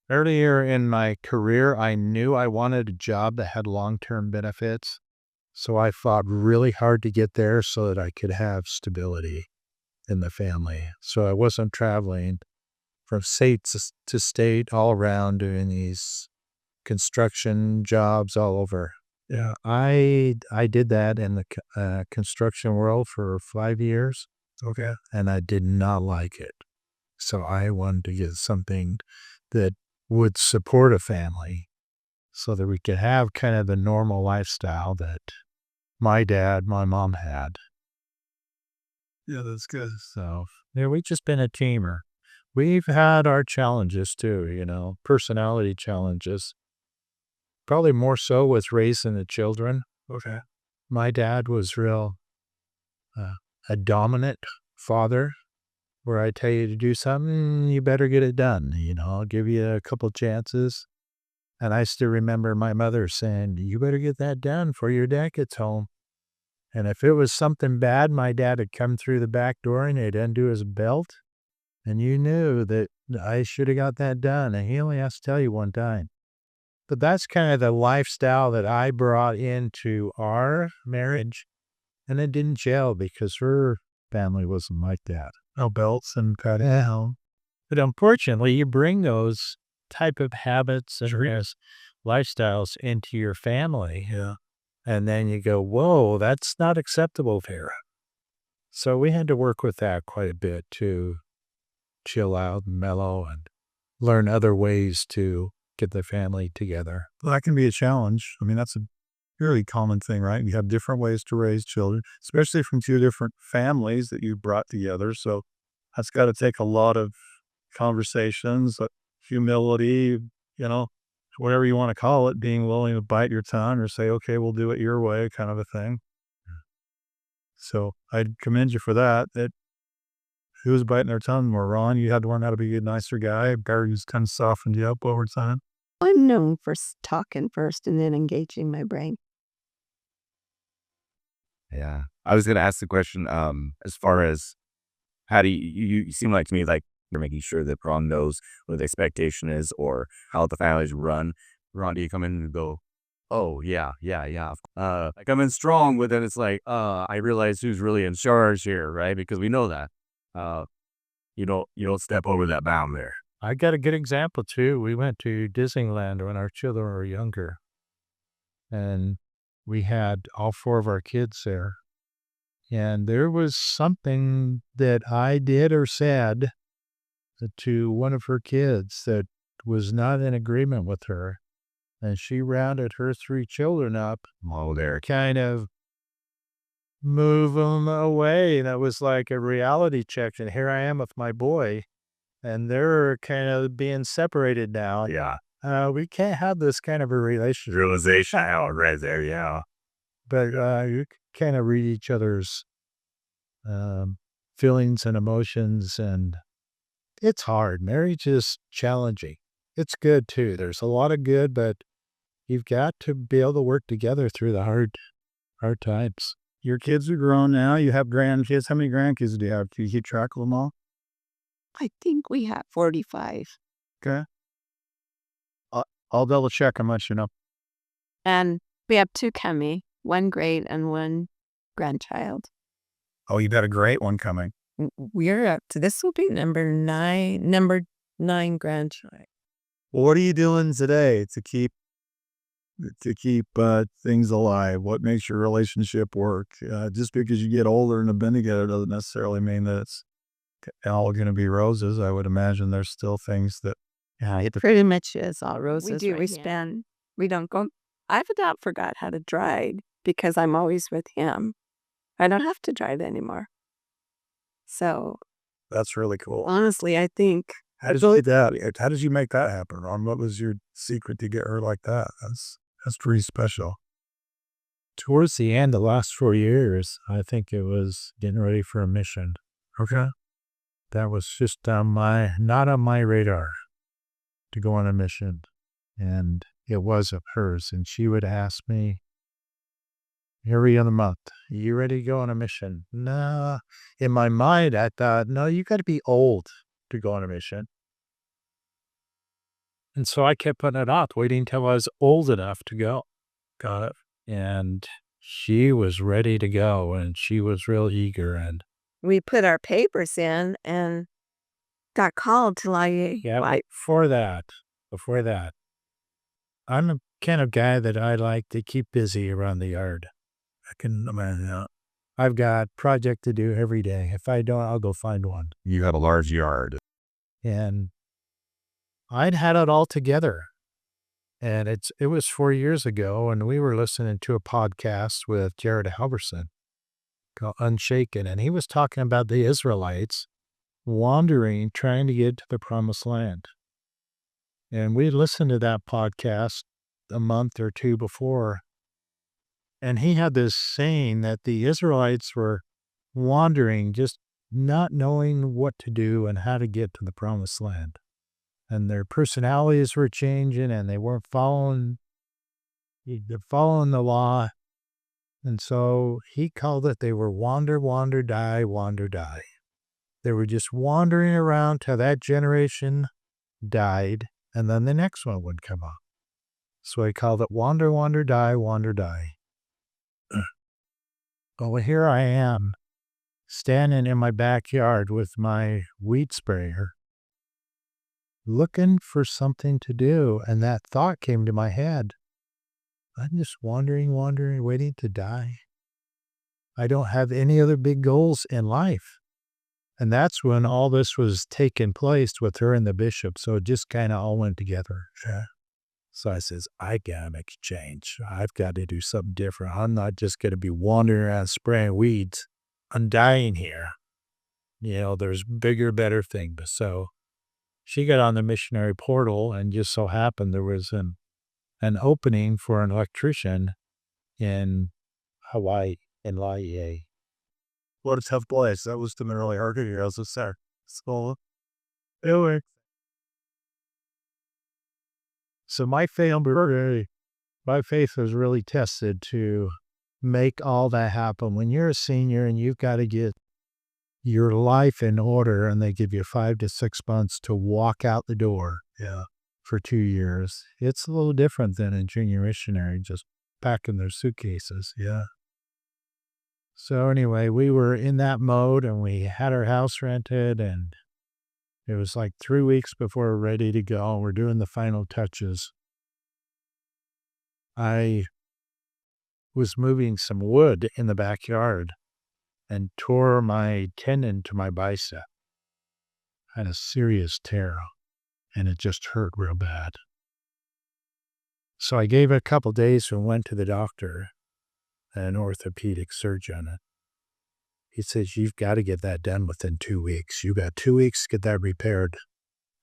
earlier in my career, I knew I wanted a job that had long-term benefits. So I fought really hard to get there so that I could have stability in the family. So I wasn't traveling from state to state all around doing these construction jobs all over. Yeah, I did that in the construction world for 5 years. Okay. And I did not like it. So I wanted to get something that would support a family so that we could have kind of the normal lifestyle that my mom had. Yeah, that's good. So yeah, we've just been a teamer. We've had our challenges too, personality challenges. Probably more so with raising the children. Okay. My dad was a dominant father, where I tell you to do something, you better get it done. I'll give you a couple chances. And I still remember my mother saying, you better get that done before your dad gets home. And if it was something bad, my dad would come through the back door and he'd undo his belt And you knew that I should have got that done. And he only has to tell you one time. But that's kind of the lifestyle that I brought into our marriage. And it didn't gel because her family wasn't like that. No belts and cutting. Yeah. But unfortunately, you bring those type of habits and lifestyles into your family. Yeah. And then you go, whoa, that's not acceptable here. So we had to work with that quite a bit to chill out and mellow and learn other ways to get the family together. Well, that can be a challenge. I mean, that's a really common thing, right? You have different ways to raise children, especially from two different families that you brought together. So that's got to take a lot of conversations, humility, whatever you want to call it, being willing to bite your tongue or say, okay, we'll do it your way, kind of a thing. So I'd commend you for that. Who was biting their tongue more, Ron? You had to learn how to be a nicer guy. Barry's kind of softened you up over time. I'm known for talking first and then engaging my brain. Yeah. I was going to ask the question, as far as how do you seem like to me like you're making sure that Ron knows what the expectation is or how the families run. Ron, do you come in and go, oh, yeah. I come in strong, but then it's like, I realize who's really in charge here, right? Because we know that. You don't step over that bound there. I got a good example too. We went to Disneyland when our children were younger, and we had all 4 of our kids there. And there was something that I did or said to one of her kids that was not in agreement with her. And she rounded her 3 children up. Oh, there. Kind of move them away. And it was like a reality check. And here I am with my boy. And they're kind of being separated now. Yeah. We can't have this kind of a relationship. Realization right there, yeah. But you kind of read each other's feelings and emotions. And it's hard. Marriage is challenging. It's good too. There's a lot of good, but you've got to be able to work together through the hard times. Your kids are grown now. You have grandkids. How many grandkids do you have? Do you keep track of them all? I think we have 45. Okay. I'll double check how much you know. And we have 2 coming, 1 great and 1 grandchild. Oh, you got a great one coming. We're up to, this will be number 9 grandchild. Well, what are you doing today to keep things alive? What makes your relationship work? Just because you get older and have been together doesn't necessarily mean that it's all going to be roses. I would imagine there's still things that. Yeah, it pretty much is all roses. We don't go. I've about forgot how to drive because I'm always with him. I don't have to drive anymore. So. That's really cool. Honestly, I think. How did you make that happen, Ron? What was your secret to get her like that? That's pretty special. Towards the end, the last 4 years, I think it was getting ready for a mission. Okay. That was just not on my radar to go on a mission. And it was of hers. And she would ask me every other month, you ready to go on a mission? No. In my mind, I thought, no, you got to be old to go on a mission. And so I kept putting it off, waiting until I was old enough to go. Got it. And she was ready to go, and she was real eager. And we put our papers in and got called to before that, I'm the kind of guy that I like to keep busy around the yard. I can imagine that. I've got project to do every day. If I don't, I'll go find one. You have a large yard. And I'd had it all together. And it was 4 years ago, and we were listening to a podcast with Jared Halverson called Unshaken. And he was talking about the Israelites wandering, trying to get to the promised land. And we listened to that podcast a month or 2 before. And he had this saying that the Israelites were wandering, just not knowing what to do and how to get to the promised land. And their personalities were changing, and they weren't following the law. And so he called it, they were wander, die. They were just wandering around till that generation died, and then the next one would come up. So I called it wander, wander, die, wander, die. Well, here I am, standing in my backyard with my weed sprayer, looking for something to do, and that thought came to my head. I'm just wandering, waiting to die. I don't have any other big goals in life. And that's when all this was taking place with her and the bishop. So it just kind of all went together. Yeah. So I says, I gotta make a change. I've got to do something different. I'm not just gonna be wandering around spraying weeds. I'm dying here. There's bigger, better things. So she got on the missionary portal, and just so happened there was an opening for an electrician in Hawaii, in Laie. What a tough place. That was the early argument. I was just there. So, anyway. So my faith was really tested to make all that happen. When you're a senior and you've got to get your life in order, and they give you 5 to 6 months to walk out the door for 2 years, it's a little different than a junior missionary just packing their suitcases. Yeah. So anyway, we were in that mode, and we had our house rented, and it was like 3 weeks before we're ready to go. We're doing the final touches. I was moving some wood in the backyard and tore my tendon to my bicep. I had a serious tear, and it just hurt real bad. So I gave it a couple days and went to the doctor, an orthopedic surgeon. He says, you've got to get that done within 2 weeks. You got 2 weeks to get that repaired.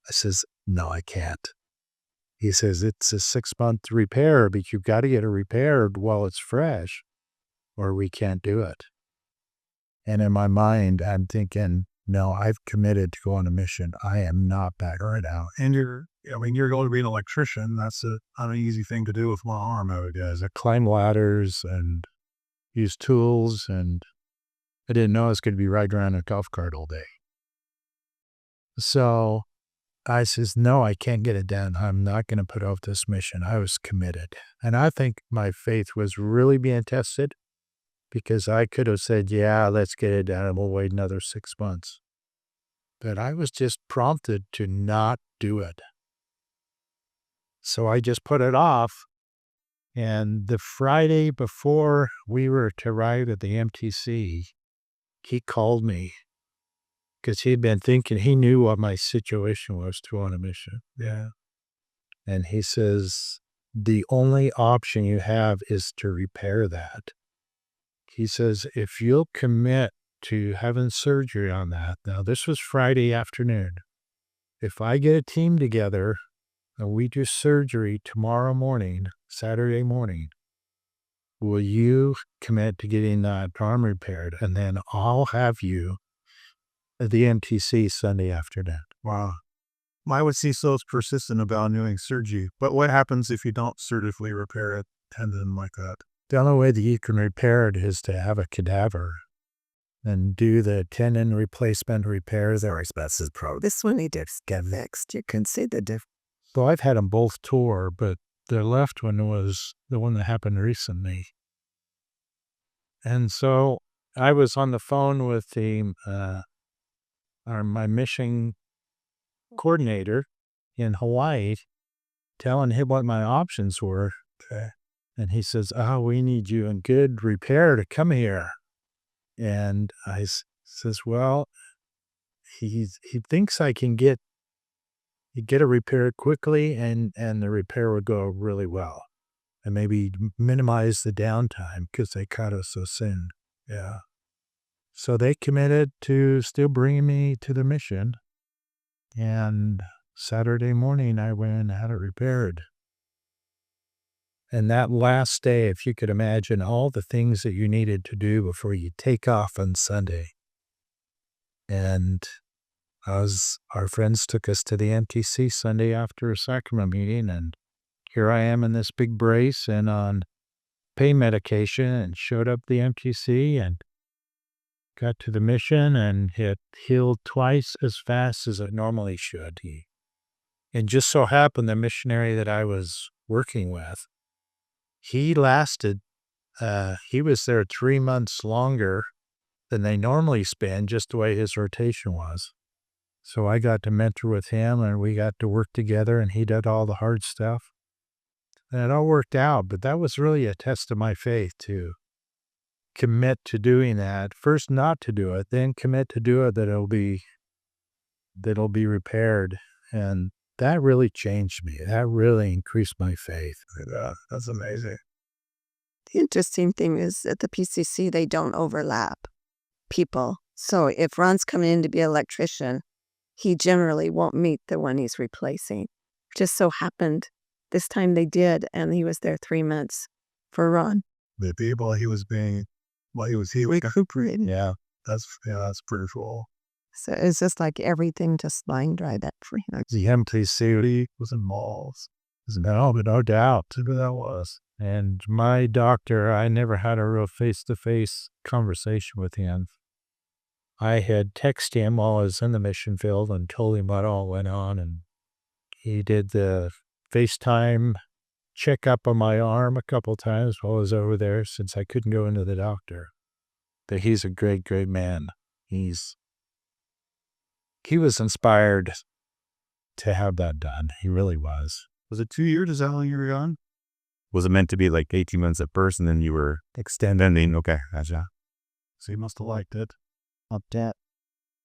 I says, no, I can't. He says, it's a 6-month repair, but you've got to get it repaired while it's fresh, or we can't do it. And in my mind, I'm thinking, no, I've committed to go on a mission. I am not back right now. And you're going to be an electrician. That's not an easy thing to do with one arm, I would guess. I climb ladders and use tools, and I didn't know I was going to be riding around in a golf cart all day. So I says, no, I can't get it done. I'm not going to put off this mission. I was committed. And I think my faith was really being tested, because I could have said, yeah, let's get it done, and we'll wait another 6 months. But I was just prompted to not do it. So I just put it off. And the Friday before we were to arrive at the MTC, he called me, because he'd been thinking, he knew what my situation was to go on a mission. Yeah. And he says, the only option you have is to repair that. He says, if you'll commit to having surgery on that, now this was Friday afternoon, if I get a team together and we do surgery tomorrow morning, Saturday morning, will you commit to getting that arm repaired? And then I'll have you at the MTC Sunday afternoon. Wow. I would see so persistent about doing surgery. But what happens if you don't surgically repair a tendon like that? The only way that you can repair it is to have a cadaver and do the tendon replacement repairs. They're expensive. This one he did get fixed. You can see the difference. So I've had them both tore, but the left one was the one that happened recently. And so I was on the phone with my mission coordinator in Hawaii, telling him what my options were. Okay. And he says, we need you in good repair to come here. And I says, well, he thinks I can get it repaired quickly, and the repair would go really well, and maybe minimize the downtime because they caught us so soon. Yeah. So they committed to still bringing me to the mission. And Saturday morning, I went and had it repaired. And that last day, if you could imagine all the things that you needed to do before you take off on Sunday. And our friends took us to the MTC Sunday after a sacrament meeting, and here I am in this big brace and on pain medication, and showed up the MTC, and got to the mission and it healed twice as fast as it normally should. And just so happened the missionary that I was working with, he lasted, he was there 3 months longer than they normally spend, just the way his rotation was. So I got to mentor with him and we got to work together and he did all the hard stuff. And it all worked out, but that was really a test of my faith to commit to doing that. First not to do it, then commit to do it that it'll be repaired. And that really changed me. That really increased my faith. Yeah, that's amazing. The interesting thing is at the PCC, they don't overlap people. So if Ron's coming in to be an electrician, he generally won't meet the one he's replacing. Just so happened this time they did, and he was there 3 months for Ron. The people he was recuperating. Yeah, that's pretty cool. So it's just like everything just line dried up for him. The empty city was in malls. No doubt who that was. And my doctor, I never had a real face-to-face conversation with him. I had texted him while I was in the mission field and told him what all went on, and he did the FaceTime checkup on my arm a couple times while I was over there since I couldn't go into the doctor. But he's a great, great man. He was inspired to have that done. He really was. Was it 2 years? Is that how long you were gone? Was it meant to be like 18 months at first and then you were extending? Okay, gotcha. So you must have liked it. Not that.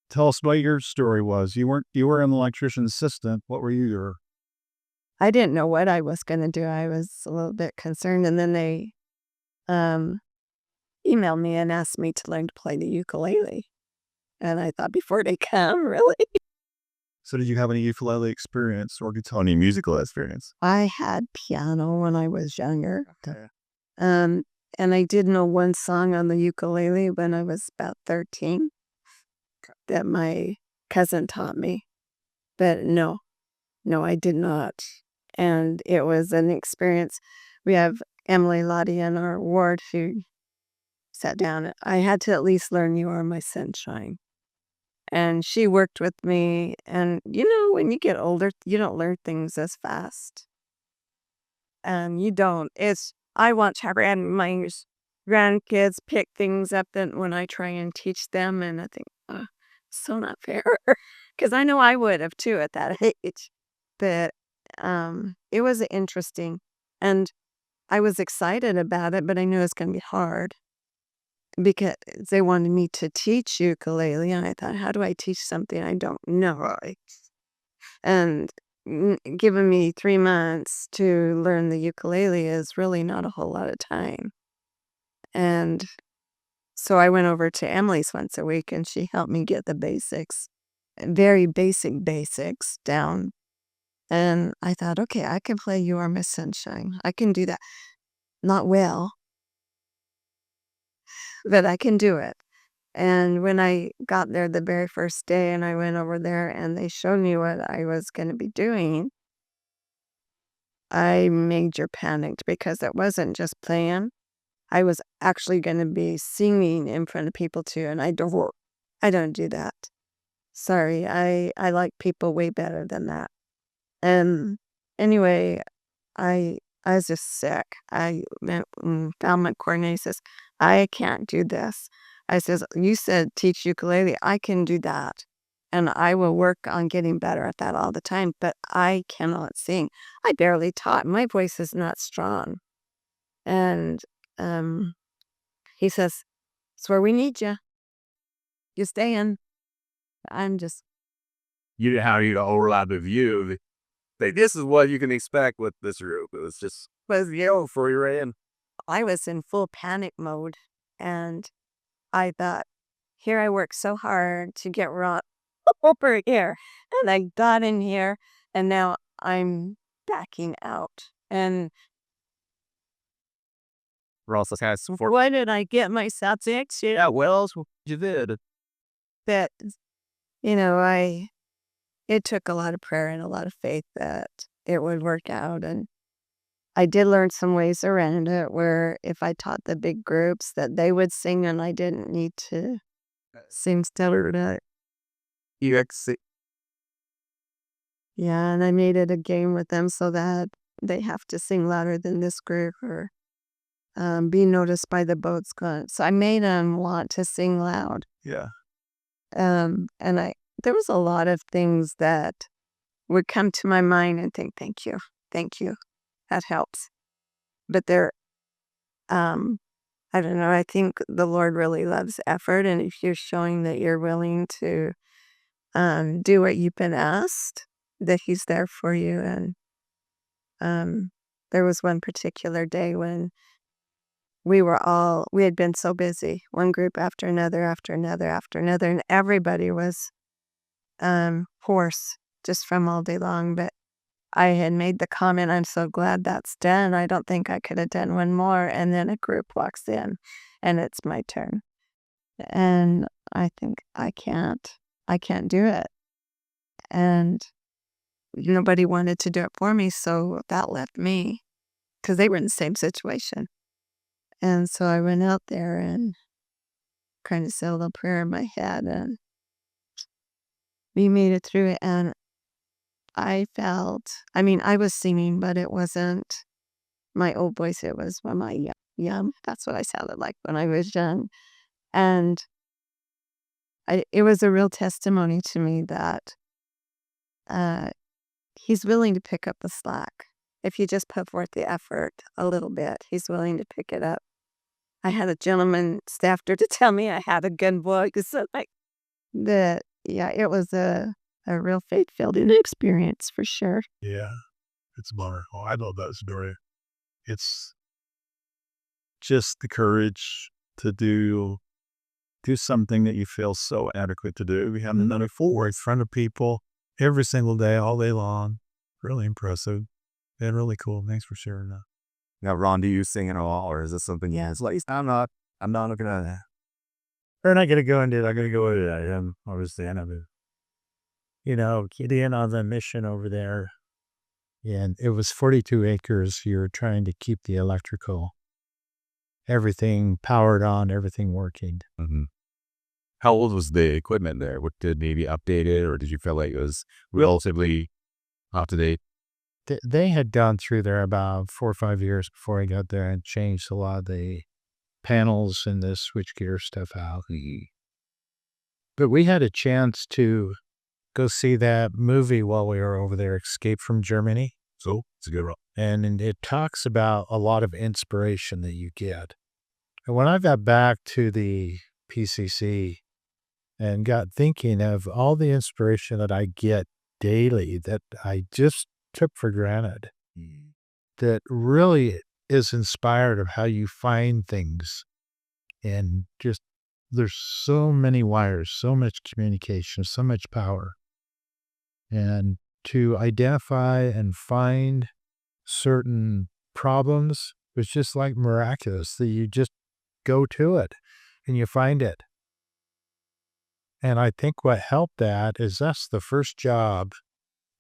Tell us what your story was. You were an electrician assistant. What were you? I didn't know what I was going to do. I was a little bit concerned. And then they emailed me and asked me to learn to play the ukulele. And I thought, before they come, really? So did you have any ukulele experience or guitar? Any musical experience? I had piano when I was younger. Okay. And I did know one song on the ukulele when I was about 13 that my cousin taught me. But no, I did not. And it was an experience. We have Emily Lottie in our ward who sat down. I had to at least learn You Are My Sunshine. And she worked with me. And, when you get older, you don't learn things as fast. You don't. I want to have my grandkids pick things up when I try and teach them. And I think, so not fair. Because I know I would have too at that age. But it was interesting. And I was excited about it, but I knew it was going to be hard. Because they wanted me to teach ukulele, and I thought, how do I teach something I don't know? And giving me 3 months to learn the ukulele is really not a whole lot of time. And so I went over to Emily's once a week, and she helped me get the basics, very basic basics down. And I thought, okay, I can play You Are My Sunshine. I can do that. Not well, but I can do it. And when I got there the very first day and I went over there and they showed me what I was going to be doing, I major panicked because it wasn't just playing. I was actually going to be singing in front of people too. And I don't do that. Sorry. I like people way better than that. And anyway, I was just sick. I found my coordinator, says, I can't do this. I says, you said teach ukulele. I can do that. And I will work on getting better at that all the time. But I cannot sing. I barely taught. My voice is not strong. And he says, it's where we need you. You stay in. I'm just. You didn't have any overlap of you. This is what you can expect with this group. It was just for your in. I was in full panic mode, and I thought, here I worked so hard to get Ron over here, and I got in here, and now I'm backing out. And Ross has what did I get myself into? Yeah, well, you did. But it took a lot of prayer and a lot of faith that it would work out. And I did learn some ways around it where if I taught the big groups that they would sing and I didn't need to Seems to EXC. Yeah, and I made it a game with them so that they have to sing louder than this group or be noticed by the boats going. So I made them want to sing loud. Yeah. And there was a lot of things that would come to my mind and think, thank you, that helps. But I don't know, I think the Lord really loves effort, and if you're showing that you're willing to do what you've been asked, that He's there for you. And there was one particular day when we had been so busy, one group after another, and everybody was hoarse just from all day long. But I had made the comment, I'm so glad that's done. I don't think I could have done one more. And then a group walks in and it's my turn. And I think I can't do it. And nobody wanted to do it for me. So that left me, because they were in the same situation. And so I went out there and kind of said a little prayer in my head, and we made it through it. And I was singing, but it wasn't my old voice. It was my young. That's what I sounded like when I was young. And it was a real testimony to me that He's willing to pick up the slack. If you just put forth the effort a little bit, He's willing to pick it up. I had a gentleman after to tell me I had a good voice. So it was a real faith-filled experience for sure. Yeah. It's a bummer. Oh, I love that story. It's just the courage to do something that you feel so adequate to do. We had another full in front of people every single day, all day long. Really impressive and really cool. Thanks for sharing that. Now, Ron, do you sing at all, or is this something? Yeah, it's like I'm not gonna. We're not gonna go into it. I'm gonna go into that. I'm obviously I know, getting on the mission over there, and it was 42 acres. You're trying to keep the electrical, everything powered on, everything working. Mm-hmm. How old was the equipment there? What did maybe updated, or did you feel like it was relatively up to date? They had gone through there about 4 or 5 years before I got there and changed a lot of the panels and the switchgear stuff out. But we had a chance to go see that movie while we were over there, Escape from Germany. So it's a good one. And it talks about a lot of inspiration that you get. And when I got back to the PCC and got thinking of all the inspiration that I get daily that I just took for granted, that really is inspired of how you find things. And just, there's so many wires, so much communication, so much power. And to identify and find certain problems was just like miraculous, that you just go to it and you find it. And I think what helped that is that's the first job.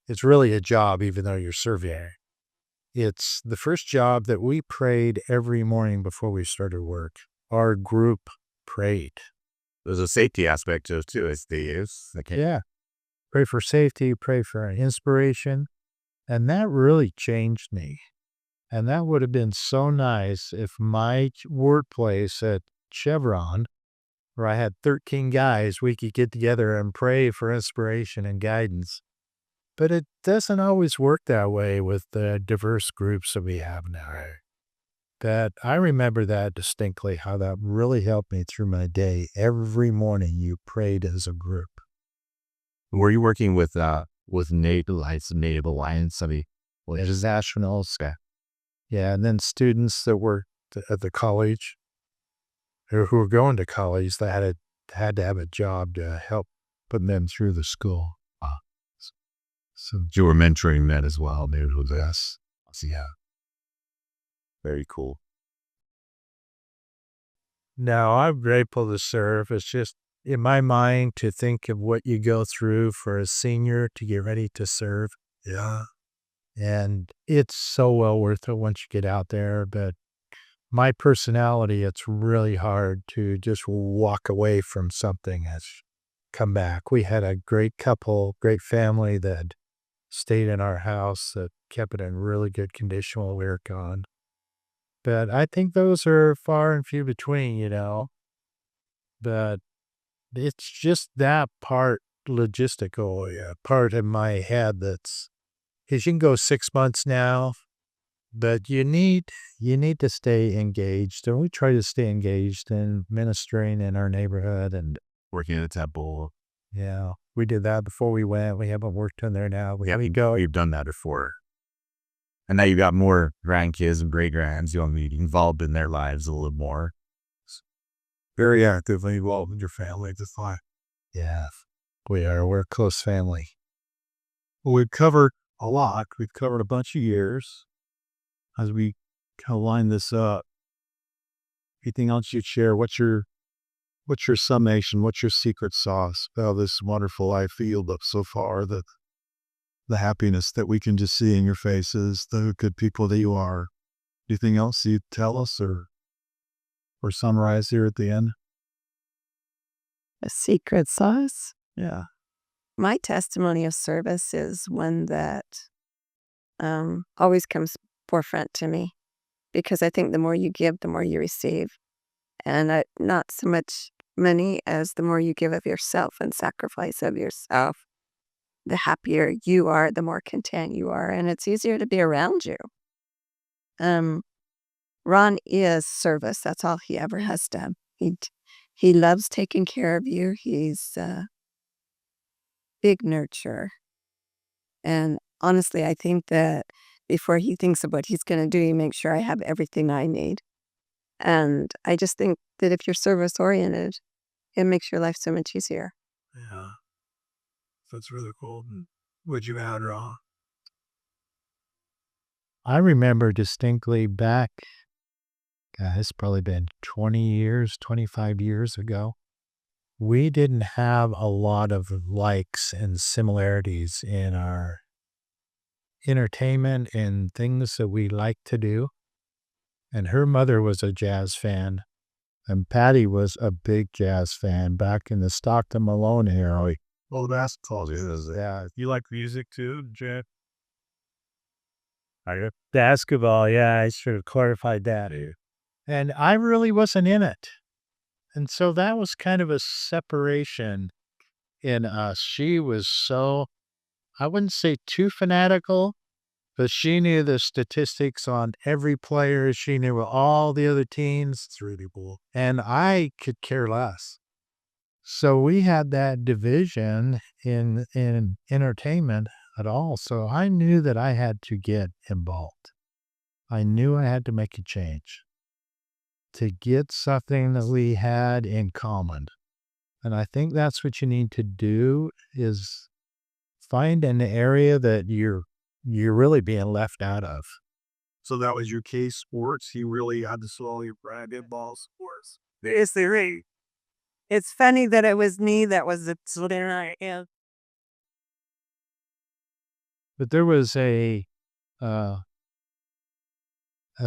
It's really a job, even though you're surveying. It's the first job that we prayed every morning before we started work. Our group prayed. There's a safety aspect to it too. It's the use. Yeah. Pray for safety, pray for inspiration. And that really changed me. And that would have been so nice if my workplace at Chevron, where I had 13 guys, we could get together and pray for inspiration and guidance. But it doesn't always work that way with the diverse groups that we have now. That I remember that distinctly, how that really helped me through my day. Every morning you prayed as a group. Were you working with Native Alliance? I mean, There's nationals. Yeah, and then students that worked at the college, who were going to college, that had to have a job to help put them through the school. So you were mentoring that as well. Yes. Yeah. Very cool. No, I'm grateful to serve. It's just in my mind to think of what you go through for a senior to get ready to serve. Yeah. And it's so well worth it once you get out there. But my personality, it's really hard to just walk away from something and come back. We had a great couple, great family that stayed in our house, that kept it in really good condition while we were gone. But I think those are far and few between, but it's just that part, logistical part in my head because you can go 6 months now, but you need to stay engaged, and we try to stay engaged in ministering in our neighborhood and Working at a temple. yeah, we did that before we went. We haven't worked in there now. You've done that before. And now you got more grandkids and great grands. You want to be involved in their lives a little more. Very actively involved in your family. Just fine. Yeah, we are. We're a close family. Well, we've covered a lot. We've covered a bunch of years. As we kind of line this up, anything else you'd share? What's your summation? What's your secret sauce of this wonderful life that you lived so far? The happiness that we can just see in your faces, the good people that you are. Anything else you'd tell us or summarize here at the end? A secret sauce? Yeah. My testimony of service is one that always comes forefront to me, because I think the more you give, the more you receive. And not so much money as the more you give of yourself and sacrifice of yourself, the happier you are, the more content you are, and it's easier to be around you. Ron is service. That's all he ever has done. He loves taking care of you. He's a big nurturer. And honestly, I think that before he thinks of what he's going to do, he makes sure I have everything I need. And I just think that if you're service-oriented, it makes your life so much easier. Yeah. That's really cool. What'd you add, Ron? I remember distinctly back, it's probably been 20 years, 25 years ago. We didn't have a lot of likes and similarities in our entertainment and things that we like to do. And her mother was a jazz fan, and Patty was a big jazz fan back in the Stockton Malone era. Well, the basketball is. Yeah. You like music too, Jeff? Basketball, yeah, I should have clarified that. And I really wasn't in it. And so that was kind of a separation in us. She was so, I wouldn't say too fanatical, but she knew the statistics on every player. She knew all the other teams. It's really cool. And I could care less. So we had that division in entertainment at all. So I knew that I had to get involved. I knew I had to make a change to get something that we had in common. And I think that's what you need to do, is find an area that you're really being left out of. So that was your case, sports? You really had to slowly brand in ball sports. Is there a? It's funny that it was me that was the leader. But there was a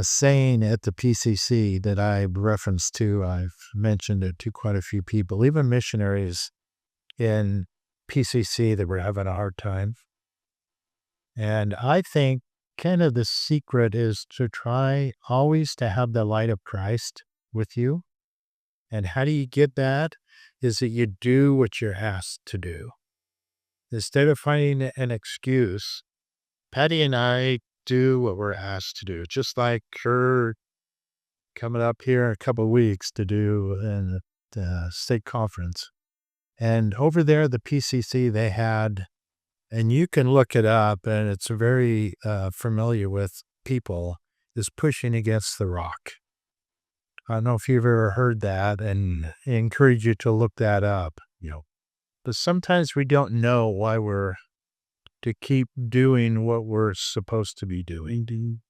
saying at the PCC that I referenced to. I've mentioned it to quite a few people, even missionaries in PCC that were having a hard time. And I think kind of the secret is to try always to have the light of Christ with you. And how do you get that? Is that you do what you're asked to do. Instead of finding an excuse, Patty and I do what we're asked to do, just like her coming up here in a couple of weeks to do in the state conference. And over there, the PCC, they had, and you can look it up, and it's very familiar with people, is pushing against the rock. I don't know if you've ever heard that, and I encourage you to look that up. But sometimes we don't know why we're to keep doing what we're supposed to be doing.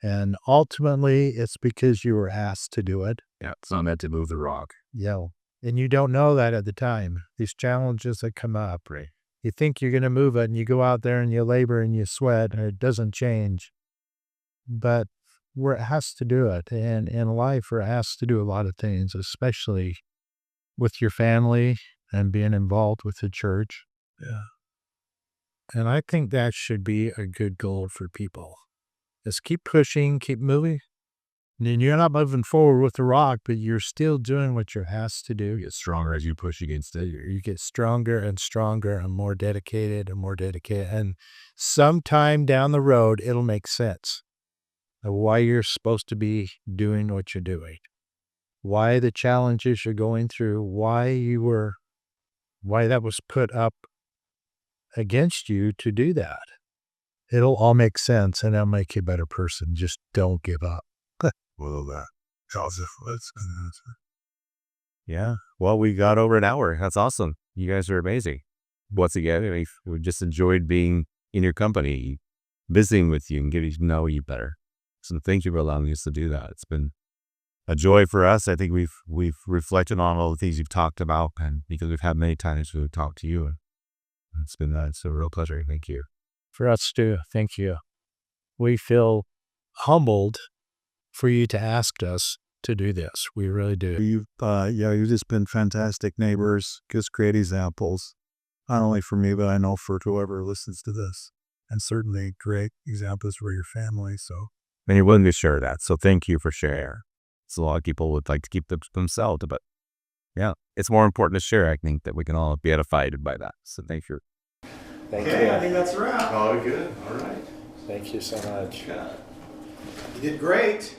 And ultimately, it's because you were asked to do it. Yeah, it's not meant to move the rock. Yeah. And you don't know that at the time. These challenges that come up, Right. you think you're going to move it, and you go out there and you labor and you sweat, and it doesn't change. But where it has to do it. And in life, where it has to do a lot of things, especially with your family and being involved with the church. Yeah. And I think that should be a good goal for people. Just keep pushing, keep moving. And you're not moving forward with the rock, but you're still doing what you're asked to do. You get stronger as you push against it. You get stronger and stronger and more dedicated and more dedicated. And sometime down the road, it'll make sense of why you're supposed to be doing what you're doing, why the challenges you're going through, why that was put up against you to do that. It'll all make sense and it'll make you a better person. Just don't give up. Well, that Joseph, what's going to answer? Yeah. Well, we got over an hour. That's awesome. You guys are amazing. Once again, we just enjoyed being in your company, visiting with you and getting to know you better. So thank you for allowing us to do that. It's been a joy for us. I think we've reflected on all the things you've talked about, and because we've had many times to talk to you, and it's a real pleasure. Thank you. For us too. Thank you. We feel humbled for you to ask us to do this. We really do. You've just been fantastic neighbors, just great examples, not only for me, but I know for whoever listens to this, and certainly great examples for your family. So, And you're willing to share that. So thank you for sharing. So a lot of people would like to keep them to themselves, but yeah, it's more important to share. I think that we can all be edified by that. So thank you. Thank you. I think that's a wrap. Oh, good. All right. Thank you so much. Yeah. You did great.